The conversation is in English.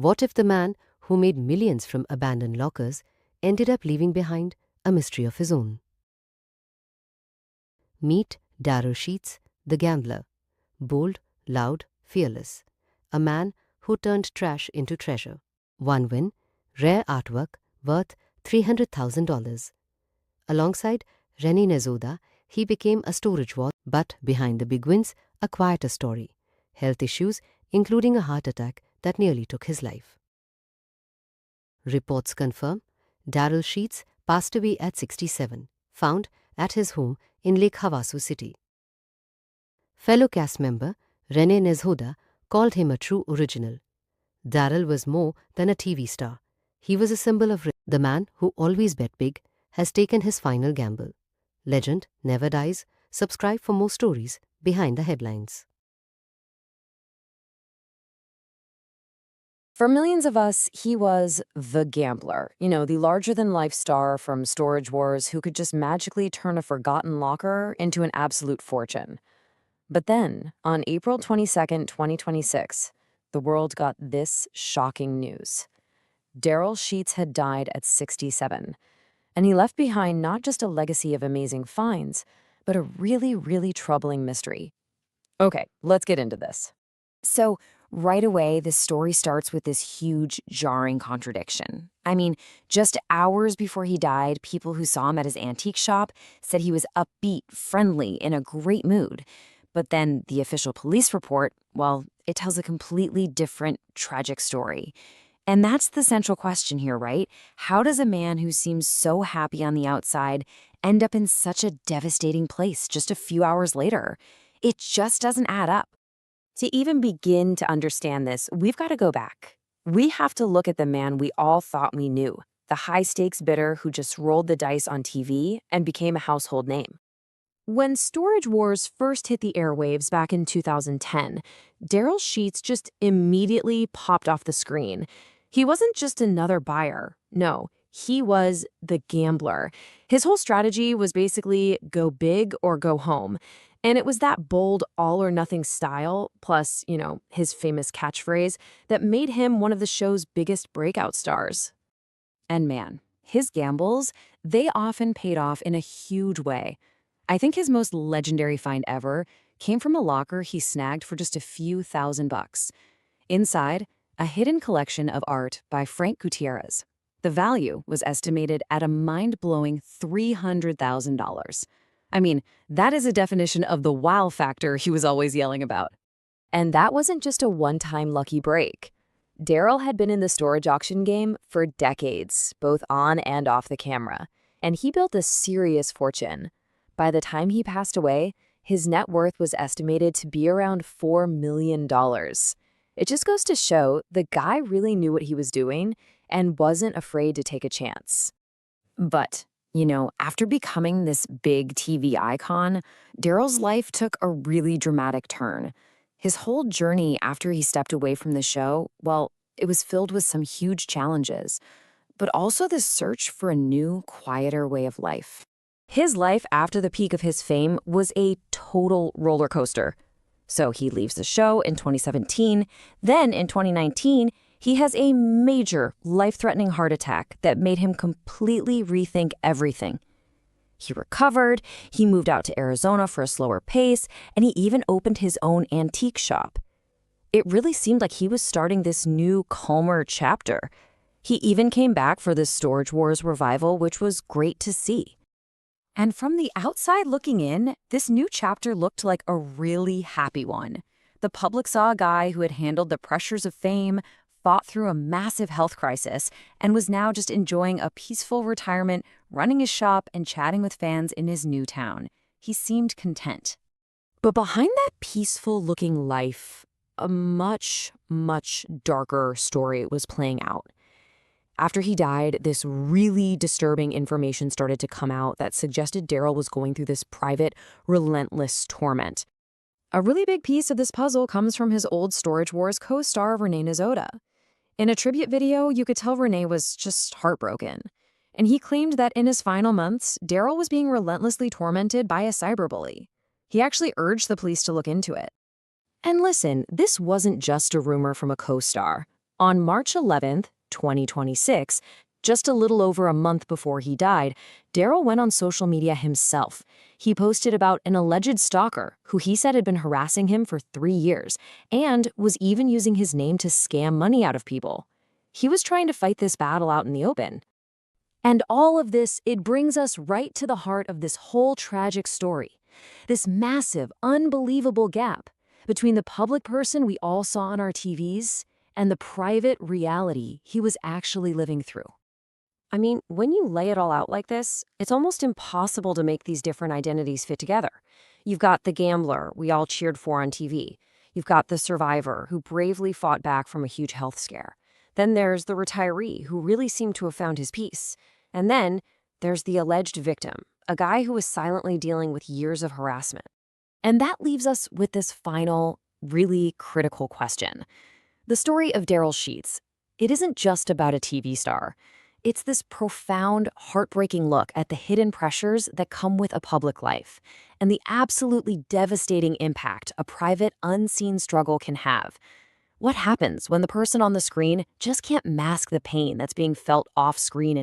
What if the man who made millions from abandoned lockers ended up leaving behind a mystery of his own? Meet Darrell Sheets, the gambler. Bold, loud, fearless. A man who turned trash into treasure. One win, rare artwork worth $300,000. Alongside Rennie Nezoda, he became a storage wall, but behind the big wins, a quieter story. Health issues, including a heart attack that nearly took his life. Reports confirm Darrell Sheets passed away at 67, found at his home in Lake Havasu City. Fellow cast member Rennie Nezoda called him a true original. Darrell was more than a TV star. He was a symbol of the man who always bet big has taken his final gamble. Legend never dies. Subscribe for more stories behind the headlines. For millions of us, he was the gambler, the larger-than-life star from Storage Wars who could just magically turn a forgotten locker into an absolute fortune. But then, on April 22nd, 2026, the world got this shocking news. Darrell Sheets had died at 67, and he left behind not just a legacy of amazing finds, but a really, really troubling mystery. Okay, let's get into this. So, right away, the story starts with this huge, jarring contradiction. I mean, just hours before he died, people who saw him at his antique shop said he was upbeat, friendly, in a great mood. But then the official police report, well, it tells a completely different, tragic story. And that's the central question here, right? How does a man who seems so happy on the outside end up in such a devastating place just a few hours later? It just doesn't add up. To even begin to understand this, we've got to go back. We have to look at the man we all thought we knew, the high-stakes bidder who just rolled the dice on TV and became a household name. When Storage Wars first hit the airwaves back in 2010, Darrell Sheets just immediately popped off the screen. He wasn't just another buyer. No, he was the gambler. His whole strategy was basically go big or go home. And it was that bold all-or-nothing style, plus, his famous catchphrase, that made him one of the show's biggest breakout stars. And man, his gambles, they often paid off in a huge way. I think his most legendary find ever came from a locker he snagged for just a few $1,000s. Inside, a hidden collection of art by Frank Gutierrez. The value was estimated at a mind-blowing $300,000. I mean, that is a definition of the wow factor he was always yelling about. And that wasn't just a one-time lucky break. Darrell had been in the storage auction game for decades, both on and off the camera, and he built a serious fortune. By the time he passed away, his net worth was estimated to be around $4 million. It just goes to show the guy really knew what he was doing and wasn't afraid to take a chance. But after becoming this big TV icon, Darrell's life took a really dramatic turn. His whole journey after he stepped away from the show, well, it was filled with some huge challenges, but also this search for a new, quieter way of life. His life after the peak of his fame was a total roller coaster. So he leaves the show in 2017. Then in 2019, he has a major life-threatening heart attack that made him completely rethink everything. He recovered, he moved out to Arizona for a slower pace, and he even opened his own antique shop. It really seemed like he was starting this new, calmer chapter. He even came back for this Storage Wars revival, which was great to see. And from the outside looking in, this new chapter looked like a really happy one. The public saw a guy who had handled the pressures of fame, fought through a massive health crisis, and was now just enjoying a peaceful retirement, running his shop and chatting with fans in his new town. He seemed content. But behind that peaceful-looking life, a much, much darker story was playing out. After he died, this really disturbing information started to come out that suggested Darrell was going through this private, relentless torment. A really big piece of this puzzle comes from his old Storage Wars co-star, Rennie Nezoda. In a tribute video, you could tell Renee was just heartbroken. And he claimed that in his final months, Darrell was being relentlessly tormented by a cyberbully. He actually urged the police to look into it. And listen, this wasn't just a rumor from a co-star. On March 11th, 2026, just a little over a month before he died, Darrell went on social media himself. He posted about an alleged stalker who he said had been harassing him for 3 years and was even using his name to scam money out of people. He was trying to fight this battle out in the open. And all of this, it brings us right to the heart of this whole tragic story. This massive, unbelievable gap between the public person we all saw on our TVs and the private reality he was actually living through. I mean, when you lay it all out like this, it's almost impossible to make these different identities fit together. You've got the gambler we all cheered for on TV. You've got the survivor who bravely fought back from a huge health scare. Then there's the retiree who really seemed to have found his peace. And then there's the alleged victim, a guy who was silently dealing with years of harassment. And that leaves us with this final, really critical question. The story of Darrell Sheets, it isn't just about a TV star. It's this profound, heartbreaking look at the hidden pressures that come with a public life and the absolutely devastating impact a private, unseen struggle can have. What happens when the person on the screen just can't mask the pain that's being felt off screen?